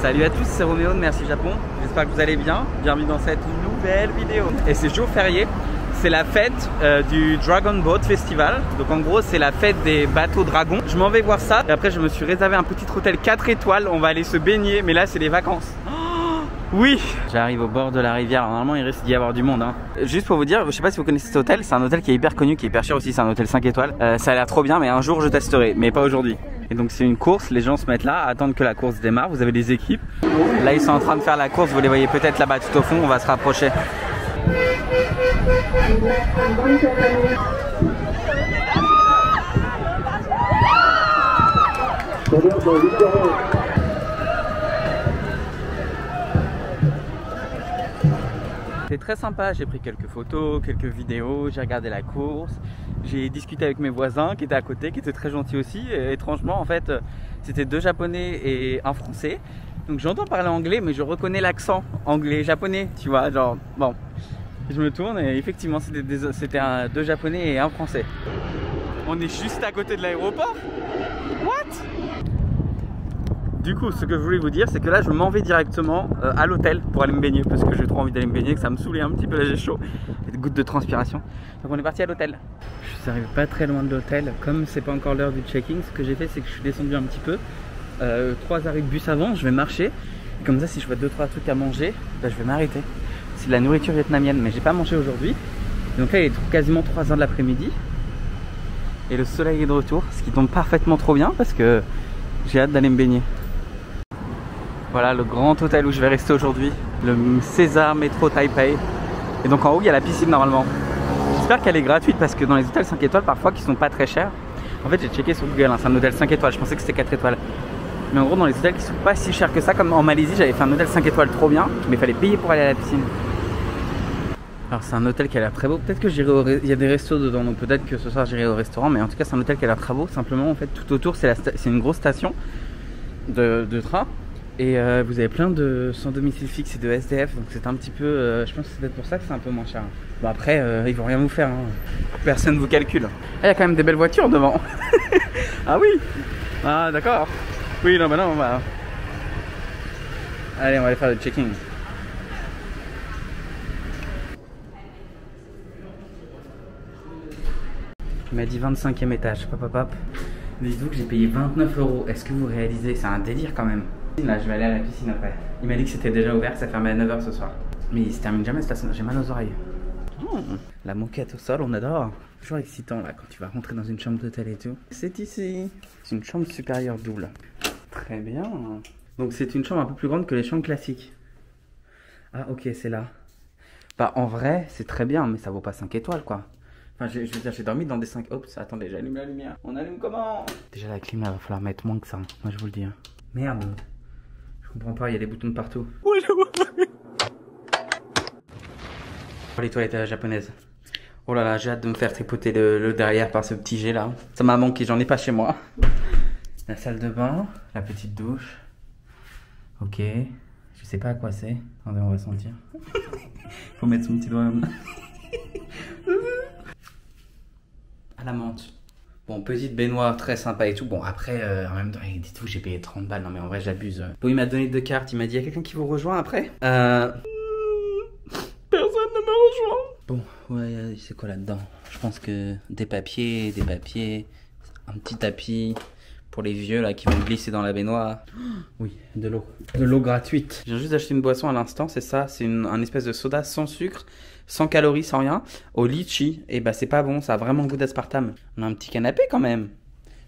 Salut à tous, c'est Roméo de Merci Japon. J'espère que vous allez bien. Bienvenue dans cette nouvelle vidéo. Et c'est jour férié. C'est la fête du Dragon Boat Festival. Donc en gros c'est la fête des bateaux dragons. Je m'en vais voir ça. Et après je me suis réservé un petit hôtel 4 étoiles. On va aller se baigner. Mais là c'est les vacances. Oui, j'arrive au bord de la rivière. Alors, normalement il risque d'y avoir du monde hein. Juste pour vous dire, je sais pas si vous connaissez cet hôtel. C'est un hôtel qui est hyper connu, qui est hyper cher aussi. C'est un hôtel 5 étoiles. Ça a l'air trop bien mais un jour je testerai. Mais pas aujourd'hui. Et donc c'est une course, les gens se mettent là, attendent que la course démarre. Vous avez des équipes. Là ils sont en train de faire la course, vous les voyez peut-être là-bas tout au fond, on va se rapprocher. C'était très sympa, j'ai pris quelques photos, quelques vidéos, j'ai regardé la course, j'ai discuté avec mes voisins qui étaient à côté, qui étaient très gentils aussi. Et étrangement en fait, c'était 2 japonais et un français. Donc j'entends parler anglais mais je reconnais l'accent anglais-japonais, tu vois, genre bon. Je me tourne et effectivement c'était 2 japonais et un français. On est juste à côté de l'aéroport. What? Du coup, ce que je voulais vous dire, c'est que là, je m'en vais directement à l'hôtel pour aller me baigner parce que j'ai trop envie d'aller me baigner, que ça me saoulait un petit peu, là j'ai chaud, et des gouttes de transpiration. Donc on est parti à l'hôtel. Je suis arrivé pas très loin de l'hôtel. Comme c'est pas encore l'heure du check-in, ce que j'ai fait, c'est que je suis descendu un petit peu. 3 arrêts de bus avant, je vais marcher. Et comme ça, si je vois 2-3 trucs à manger, bah, je vais m'arrêter. C'est de la nourriture vietnamienne, mais j'ai pas mangé aujourd'hui. Donc là, il est quasiment 3h de l'après-midi. Et le soleil est de retour, ce qui tombe parfaitement trop bien parce que j'ai hâte d'aller me baigner. Voilà le grand hôtel où je vais rester aujourd'hui, le César Metro Taipei. Et donc en haut il y a la piscine normalement. J'espère qu'elle est gratuite parce que dans les hôtels 5 étoiles parfois qui sont pas très chers. En fait j'ai checké sur Google, hein, c'est un hôtel 5 étoiles, je pensais que c'était 4 étoiles. Mais en gros dans les hôtels qui sont pas si chers que ça, comme en Malaisie j'avais fait un hôtel 5 étoiles trop bien, mais il fallait payer pour aller à la piscine. Alors c'est un hôtel qui a l'air très beau, peut-être que j'irai au il y a des restos dedans, donc peut-être que ce soir j'irai au restaurant, mais en tout cas c'est un hôtel qui a l'air très beau. Simplement en fait tout autour c'est une grosse station de train. Et vous avez plein de sans domicile fixe et de SDF, donc c'est un petit peu, je pense que c'est peut-être pour ça que c'est un peu moins cher. Bon après, ils vont rien vous faire, hein. Personne vous calcule. Il y a quand même des belles voitures devant. Ah oui. Ah d'accord. Oui, non, bah non, bah... Allez, on va aller faire le checking. Il m'a dit 25e étage, pop pop pop. Dites-vous que j'ai payé 29 €. Est-ce que vous réalisez? C'est un délire quand même. Là, je vais aller à la piscine après. Il m'a dit que c'était déjà ouvert, que ça fermait à 9h ce soir. Mais il se termine jamais cette station, j'ai mal aux oreilles. Oh, la moquette au sol, on adore. Toujours excitant là, quand tu vas rentrer dans une chambre d'hôtel et tout. C'est ici. C'est une chambre supérieure double. Très bien. Donc c'est une chambre un peu plus grande que les chambres classiques. Ah ok, c'est là. Bah en vrai, c'est très bien, mais ça vaut pas 5 étoiles quoi. Enfin, je veux dire, j'ai dormi dans des 5... Oups, attendez, j'allume la lumière. On allume comment? Déjà la clim, là, va falloir mettre moins que ça. Moi, je vous le dis. Hein. Merde. Je comprends pas, il y a des boutons de partout. Les toilettes japonaises. Oh là là, j'ai hâte de me faire tripoter le derrière par ce petit jet là. Ça m'a manqué, j'en ai pas chez moi. La salle de bain, la petite douche. Ok. Je sais pas à quoi c'est. Attendez, on va sentir. Faut mettre son petit doigt. À la menthe. Bon, petite baignoire très sympa et tout. Bon, après, en même temps, dites-vous, j'ai payé 30 balles. Non, mais en vrai, j'abuse. Bon, il m'a donné 2 cartes. Il m'a dit, il y a quelqu'un qui vous rejoint après? Personne ne me rejoint. Bon, ouais, c'est quoi là-dedans? Je pense que des papiers, un petit tapis pour les vieux là qui vont glisser dans la baignoire. Oui, de l'eau. De l'eau gratuite. J'ai juste acheté une boisson à l'instant, c'est ça. C'est un espèce de soda sans sucre, sans calories, sans rien, au litchi. Et bah c'est pas bon, ça a vraiment le goût d'aspartame. On a un petit canapé quand même.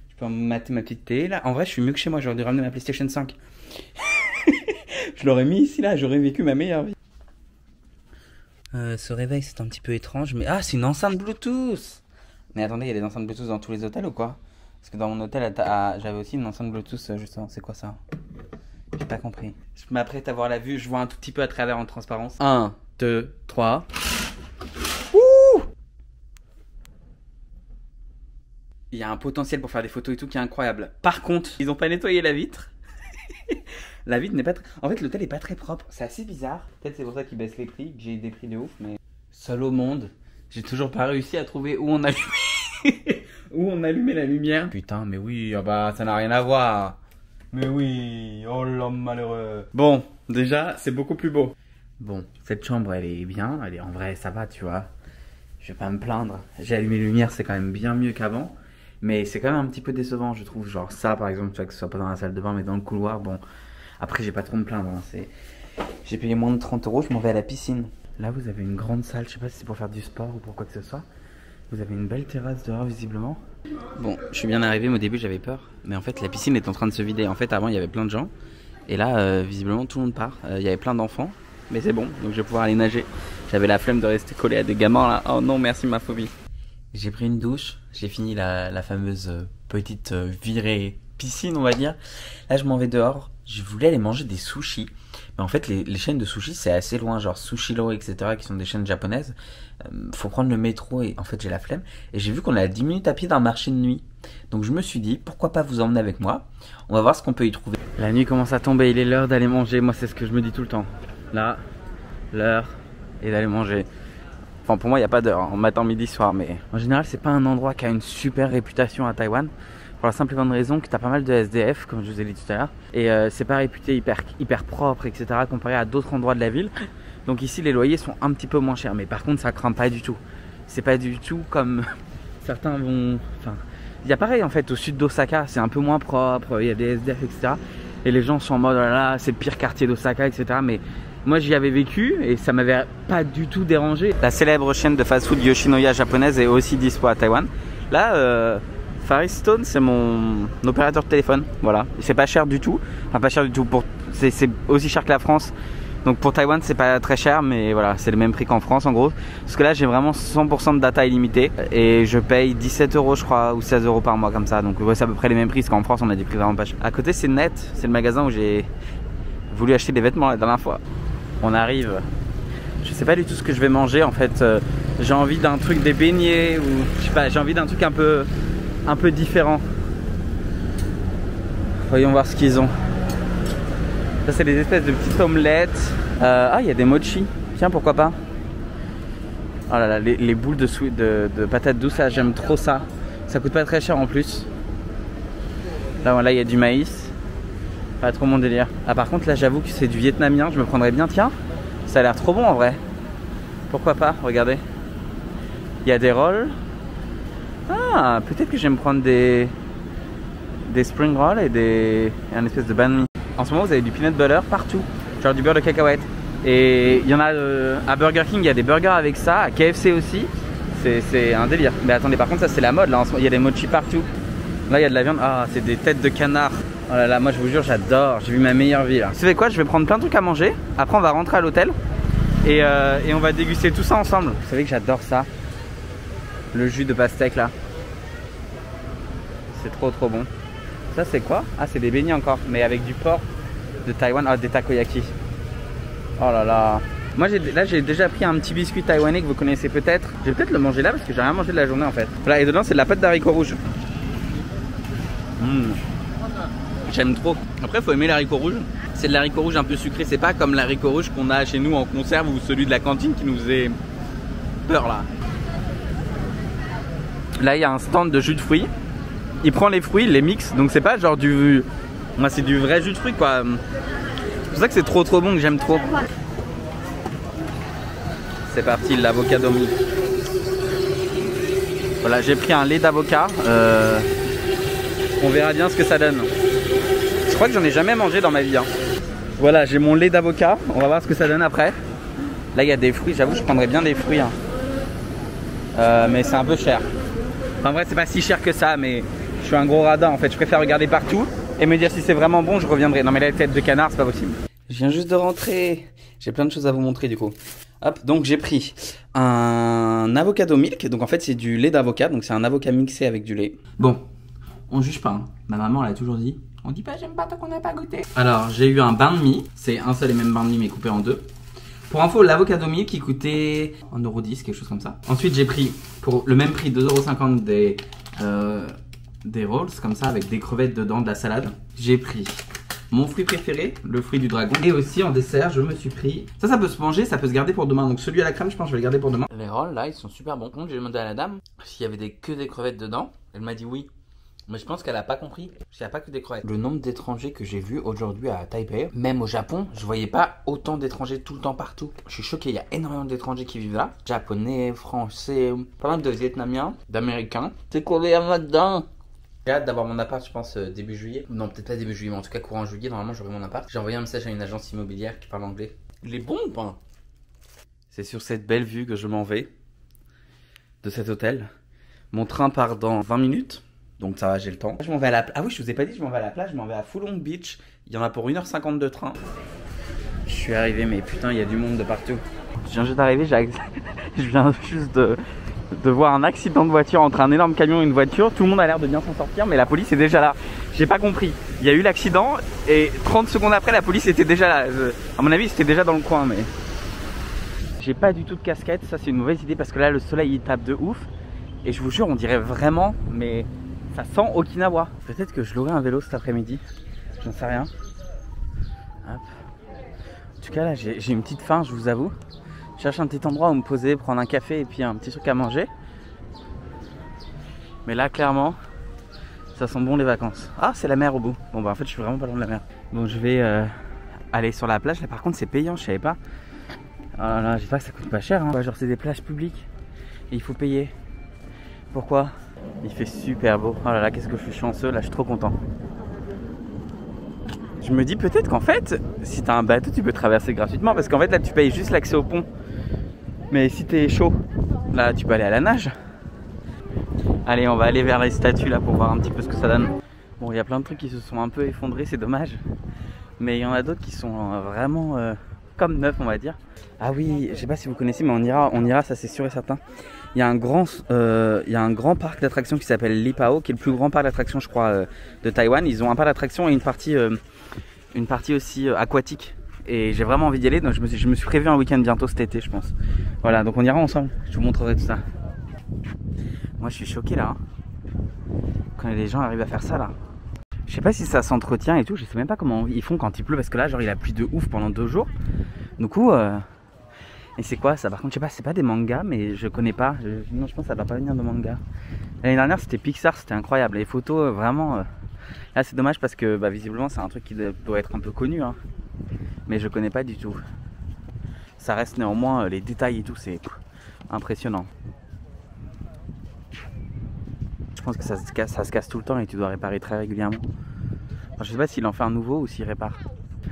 Je peux mater ma petite télé là. En vrai, je suis mieux que chez moi, j'aurais dû ramener ma PlayStation 5. Je l'aurais mis ici là, j'aurais vécu ma meilleure vie. Ce réveil c'est un petit peu étrange, mais ah c'est une enceinte Bluetooth. Mais attendez, il y a des enceintes Bluetooth dans tous les hôtels ou quoi? Parce que dans mon hôtel j'avais aussi une enceinte Bluetooth justement. C'est quoi ça? J'ai pas compris. Je m'apprête à voir la vue, je vois un tout petit peu à travers en transparence. 1, 2, 3. Ouh! Il y a un potentiel pour faire des photos et tout qui est incroyable. Par contre, ils ont pas nettoyé la vitre. La vitre n'est pas très... En fait, l'hôtel est pas très propre. C'est assez bizarre. Peut-être c'est pour ça qu'ils baissent les prix, que j'ai des prix de ouf, mais... Seul au monde, j'ai toujours pas réussi à trouver où on allumait... où on allumait la lumière. Putain, mais oui, oh bah, ça n'a rien à voir. Mais oui, oh l'homme malheureux. Bon, déjà, c'est beaucoup plus beau. Bon, cette chambre, elle est bien. Elle est en vrai, ça va, tu vois. Je vais pas me plaindre. J'ai allumé les lumières, c'est quand même bien mieux qu'avant. Mais c'est quand même un petit peu décevant, je trouve. Genre ça, par exemple, tu vois, que ce soit pas dans la salle de bain, mais dans le couloir. Bon, après, j'ai pas trop me plaindre. Hein. J'ai payé moins de 30 €, je m'en vais à la piscine. Là, vous avez une grande salle. Je sais pas si c'est pour faire du sport ou pour quoi que ce soit. Vous avez une belle terrasse dehors, visiblement. Bon, je suis bien arrivé, mais au début j'avais peur. Mais en fait la piscine est en train de se vider. En fait avant il y avait plein de gens. Et là visiblement tout le monde part. Il y avait plein d'enfants. Mais c'est bon, donc je vais pouvoir aller nager. J'avais la flemme de rester collé à des gamins là. Oh non, merci ma phobie. J'ai pris une douche. J'ai fini la fameuse petite virée piscine on va dire. Là je m'en vais dehors. Je voulais aller manger des sushis. Mais en fait les chaînes de sushis c'est assez loin. Genre Sushiro etc. qui sont des chaînes japonaises. Faut prendre le métro et en fait j'ai la flemme. Et j'ai vu qu'on est à 10 minutes à pied d'un marché de nuit. Donc je me suis dit pourquoi pas vous emmener avec moi. On va voir ce qu'on peut y trouver. La nuit commence à tomber, il est l'heure d'aller manger. Moi c'est ce que je me dis tout le temps. Là, l'heure est d'aller manger. Enfin pour moi il n'y a pas d'heure, hein. Matin, midi, soir. Mais en général c'est pas un endroit qui a une super réputation à Taïwan. Pour la simple et bonne raison que tu as pas mal de SDF comme je vous ai dit tout à l'heure. Et c'est pas réputé hyper propre etc. comparé à d'autres endroits de la ville. Donc ici les loyers sont un petit peu moins chers. Mais par contre ça craint pas du tout. C'est pas du tout comme certains vont... Enfin, il y a pareil en fait au sud d'Osaka. C'est un peu moins propre, il y a des SDF etc. Et les gens sont en mode oh là là c'est le pire quartier d'Osaka etc. Mais moi j'y avais vécu et ça m'avait pas du tout dérangé. La célèbre chaîne de fast-food Yoshinoya japonaise est aussi dispo à Taïwan. Là Faristone c'est mon opérateur de téléphone. Voilà, c'est pas cher du tout. Enfin pas cher du tout, c'est aussi cher que la France. Donc pour Taïwan c'est pas très cher mais voilà c'est le même prix qu'en France en gros. Parce que là j'ai vraiment 100% de data illimitée et je paye 17 € je crois ou 16 € par mois comme ça. Donc ouais, c'est à peu près les mêmes prix parce qu'en France on a des prix vraiment pas chers. À côté c'est Net, c'est le magasin où j'ai voulu acheter des vêtements la dernière fois. On arrive, je sais pas du tout ce que je vais manger en fait. J'ai envie d'un truc des beignets ou je sais pas, j'ai envie d'un truc un peu différent. Voyons voir ce qu'ils ont. Ça c'est des espèces de petites omelettes. Ah il y a des mochi. Tiens pourquoi pas. Oh là là les boules de patates douces là j'aime trop ça. Ça coûte pas très cher en plus. Là voilà il y a du maïs. Pas trop mon délire. Ah par contre là j'avoue que c'est du vietnamien. Je me prendrais bien tiens. Ça a l'air trop bon en vrai. Pourquoi pas, regardez. Il y a des rolls. Ah peut-être que je vais me prendre des spring rolls et un espèce de banh mi. En ce moment vous avez du peanut butter partout, genre du beurre de cacahuète. Et il y en a à Burger King, il y a des burgers avec ça, à KFC aussi. C'est un délire. Mais attendez par contre ça c'est la mode là, il y a des mochi partout. Là il y a de la viande, ah c'est des têtes de canard. Oh là là moi je vous jure j'adore, j'ai vu ma meilleure vie là. Vous savez quoi, je vais prendre plein de trucs à manger. Après on va rentrer à l'hôtel et on va déguster tout ça ensemble. Vous savez que j'adore ça. Le jus de pastèque là. C'est trop bon. Ça c'est quoi? Ah c'est des beignets encore, mais avec du porc de Taïwan, ah des takoyaki. Oh là là. Moi là j'ai déjà pris un petit biscuit taïwanais que vous connaissez peut-être. Je vais peut-être le manger là parce que j'ai rien mangé de la journée en fait. Voilà et dedans c'est de la pâte d'haricots rouges. J'aime trop. Après faut aimer l'haricot rouge. C'est de l'haricot rouge un peu sucré, c'est pas comme l'haricot rouge qu'on a chez nous en conserve ou celui de la cantine qui nous faisait peur là. Là il y a un stand de jus de fruits. Il prend les fruits, il les mixe, donc c'est pas genre du... Moi c'est du vrai jus de fruits quoi. C'est pour ça que c'est trop bon, que j'aime trop. C'est parti, l'avocado milk. Voilà, j'ai pris un lait d'avocat. On verra bien ce que ça donne. Je crois que j'en ai jamais mangé dans ma vie. Hein. Voilà, j'ai mon lait d'avocat. On va voir ce que ça donne après. Là, il y a des fruits. J'avoue, je prendrais bien des fruits. Hein. Mais c'est un peu cher. En vrai, c'est pas si cher que ça, mais je suis un gros radin en fait. Je préfère regarder partout et me dire si c'est vraiment bon, je reviendrai. Non, mais la tête de canard, c'est pas possible. Je viens juste de rentrer. J'ai plein de choses à vous montrer du coup. Hop, donc j'ai pris un avocado milk. Donc en fait, c'est du lait d'avocat. Donc c'est un avocat mixé avec du lait. Bon, on juge pas. Hein. Ma maman, elle a toujours dit on dit pas j'aime pas tant qu'on n'a pas goûté. Alors, j'ai eu un banh mi. C'est un seul et même banh mi, mais coupé en deux. Pour info, l'avocado milk qui coûtait 1,10 €, quelque chose comme ça. Ensuite, j'ai pris pour le même prix 2,50 € des rolls, comme ça, avec des crevettes dedans, de la salade. J'ai pris mon fruit préféré, le fruit du dragon. Et aussi en dessert, je me suis pris... Ça peut se manger, ça peut se garder pour demain. Donc celui à la crème, je pense que je vais le garder pour demain. Les rolls, là, ils sont super bons. Donc j'ai demandé à la dame s'il y avait que des crevettes dedans. Elle m'a dit oui. Mais je pense qu'elle a pas compris. Il n'y a pas que des crevettes. Le nombre d'étrangers que j'ai vus aujourd'hui à Taipei, même au Japon, je voyais pas autant d'étrangers tout le temps partout. Je suis choqué, il y a énormément d'étrangers qui vivent là. Japonais, français, pas mal de Vietnamiens, d'Américains. C'est coréen là-dedans. J'ai hâte d'avoir mon appart, je pense, début juillet. Non, peut-être pas début juillet, mais en tout cas courant juillet, normalement j'aurai mon appart. J'ai envoyé un message à une agence immobilière qui parle anglais. Il est bon ou pas? C'est sur cette belle vue que je m'en vais de cet hôtel. Mon train part dans 20 minutes. Donc ça va, j'ai le temps. Je m'en vais à la plage. Ah oui, je vous ai pas dit, je m'en vais à la plage, je m'en vais à Fulong Beach. Il y en a pour 1h50 de train. Je suis arrivé, mais putain, il y a du monde de partout. Je viens juste d'arriver, je viens juste de voir un accident de voiture entre un énorme camion et une voiture. Tout le monde a l'air de bien s'en sortir, mais la police est déjà là. J'ai pas compris. Il y a eu l'accident et 30 secondes après, la police était déjà là. À mon avis, c'était déjà dans le coin, mais... J'ai pas du tout de casquette, ça c'est une mauvaise idée parce que là, le soleil il tape de ouf. Et je vous jure, on dirait vraiment, mais... ça sent Okinawa. Peut-être que je louerai un vélo cet après-midi. J'en sais rien. Hop. En tout cas là j'ai une petite faim, je vous avoue. Je cherche un petit endroit où me poser, prendre un café et puis un petit truc à manger. Mais là clairement ça sent bon les vacances. Ah, c'est la mer au bout. Bon bah en fait je suis vraiment pas loin de la mer. Bon, je vais aller sur la plage. Là par contre c'est payant, je savais pas. Oh là là, j'espère que ça coûte pas cher hein. Genre c'est des plages publiques et il faut payer. Pourquoi? Il fait super beau. Oh là là, qu'est-ce que je suis chanceux, là je suis trop content. Je me dis peut-être qu'en fait, si t'as un bateau, tu peux traverser gratuitement. Parce qu'en fait là tu payes juste l'accès au pont. Mais si t'es chaud, là tu peux aller à la nage. Allez, on va aller vers les statues là pour voir un petit peu ce que ça donne. Bon, il y a plein de trucs qui se sont un peu effondrés, c'est dommage. Mais il y en a d'autres qui sont vraiment comme neufs, on va dire. Ah oui, je sais pas si vous connaissez, mais on ira, ça c'est sûr et certain. Il y a un grand parc d'attractions qui s'appelle Lipao, qui est le plus grand parc d'attractions, je crois, de Taïwan. Ils ont un parc d'attractions et une partie aussi aquatique. Et j'ai vraiment envie d'y aller, donc je me suis prévu un week-end bientôt cet été, je pense. Voilà, donc on ira ensemble, je vous montrerai tout ça. Moi je suis choqué là, hein. Quand les gens arrivent à faire ça là. Je sais pas si ça s'entretient et tout, je sais même pas comment ils font quand il pleut, parce que là genre il a plu de ouf pendant 2 jours. Du coup, et c'est quoi ça? Par contre je sais pas, c'est pas des mangas, mais je connais pas. Non, je pense que ça doit pas venir de manga. L'année dernière c'était Pixar, c'était incroyable. Les photos vraiment... Là c'est dommage parce que bah, visiblement c'est un truc qui doit être un peu connu, hein. Mais je connais pas du tout. Ça reste néanmoins, les détails et tout, c'est impressionnant. Je pense que ça se casse tout le temps et tu dois réparer très régulièrement. Enfin, je sais pas s'il en fait un nouveau ou s'il répare.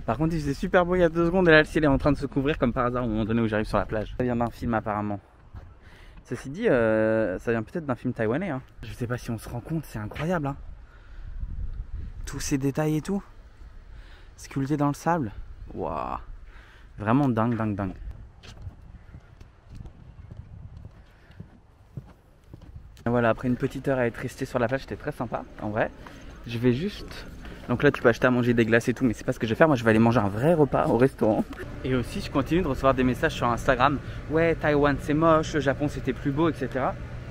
Par contre il faisait super beau il y a 2 secondes et là le ciel est en train de se couvrir comme par hasard au moment donné où j'arrive sur la plage. Ça vient d'un film apparemment. Ceci dit, ça vient peut-être d'un film taïwanais, hein. Je sais pas si on se rend compte, c'est incroyable, hein. Tous ces détails et tout. Sculptés dans le sable. Waouh. Vraiment dingue, dingue, dingue. Et voilà, après une petite heure à être resté sur la plage, c'était très sympa en vrai. Je vais juste... Donc là tu peux acheter à manger des glaces et tout, mais c'est pas ce que je vais faire. Moi je vais aller manger un vrai repas au restaurant. Et aussi je continue de recevoir des messages sur Instagram. Ouais, Taïwan c'est moche, le Japon c'était plus beau, etc.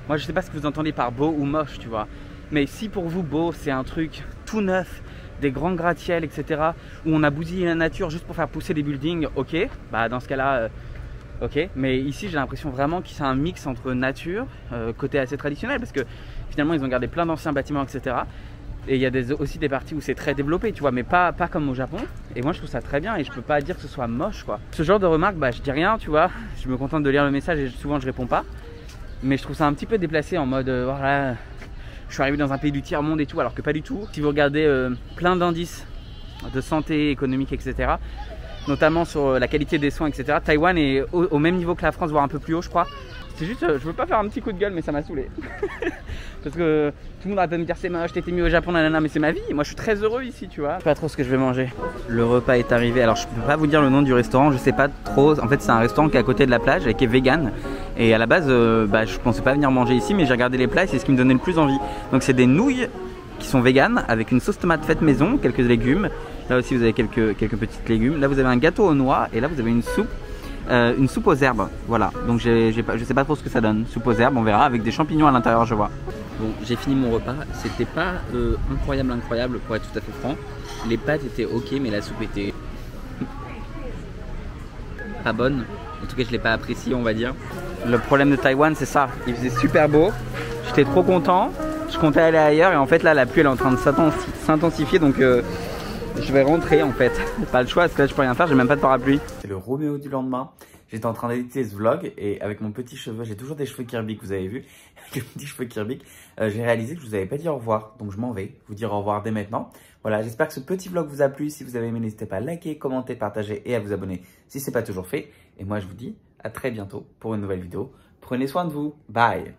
Moi je sais pas ce que vous entendez par beau ou moche, tu vois. Mais si pour vous beau c'est un truc tout neuf, des grands gratte-ciel, etc. où on a bousillé la nature juste pour faire pousser des buildings, ok. Bah dans ce cas là, ok. Mais ici j'ai l'impression vraiment que c'est un mix entre nature, côté assez traditionnel, parce que finalement ils ont gardé plein d'anciens bâtiments, etc. Et il y a aussi des parties où c'est très développé, tu vois, mais pas comme au Japon. Et moi je trouve ça très bien et je peux pas dire que ce soit moche, quoi. Ce genre de remarques, bah je dis rien, tu vois. Je me contente de lire le message et souvent je réponds pas. Mais je trouve ça un petit peu déplacé en mode, voilà, je suis arrivé dans un pays du tiers-monde et tout, alors que pas du tout. Si vous regardez plein d'indices de santé économique, etc., notamment sur la qualité des soins, etc., Taïwan est au même niveau que la France, voire un peu plus haut, je crois. C'est juste, je veux pas faire un petit coup de gueule, mais ça m'a saoulé. Parce que tout le monde arrête de me dire c'est moche, t'étais mieux au Japon, nanana, mais c'est ma vie. Moi je suis très heureux ici, tu vois. Je sais pas trop ce que je vais manger. Le repas est arrivé. Alors je peux pas vous dire le nom du restaurant, je sais pas trop. En fait c'est un restaurant qui est à côté de la plage et qui est vegan. Et à la base, bah, je pensais pas venir manger ici, mais j'ai regardé les plats et c'est ce qui me donnait le plus envie. Donc c'est des nouilles qui sont véganes avec une sauce tomate faite maison, quelques légumes. Là aussi vous avez quelques petites légumes. Là vous avez un gâteau aux noix et là vous avez une soupe aux herbes, voilà. Donc je sais pas trop ce que ça donne. Soupe aux herbes, on verra, avec des champignons à l'intérieur, je vois. Bon, j'ai fini mon repas. C'était pas incroyable pour être tout à fait franc. Les pâtes étaient ok, mais la soupe était pas bonne. En tout cas, je l'ai pas apprécié, on va dire. Le problème de Taïwan, c'est ça. Il faisait super beau. J'étais trop content. Je comptais aller ailleurs et en fait là la pluie elle est en train de s'intensifier donc je vais rentrer en fait. Pas le choix parce que là je peux rien faire, j'ai même pas de parapluie. C'est le Roméo du lendemain. J'étais en train d'éditer ce vlog et avec mon petit cheveu, j'ai toujours des cheveux Kirby que vous avez vu, avec les petits cheveux Kirby, j'ai réalisé que je vous avais pas dit au revoir. Donc je m'en vais vous dire au revoir dès maintenant. Voilà, j'espère que ce petit vlog vous a plu. Si vous avez aimé, n'hésitez pas à liker, commenter, partager et à vous abonner si ce n'est pas toujours fait. Et moi je vous dis à très bientôt pour une nouvelle vidéo. Prenez soin de vous. Bye.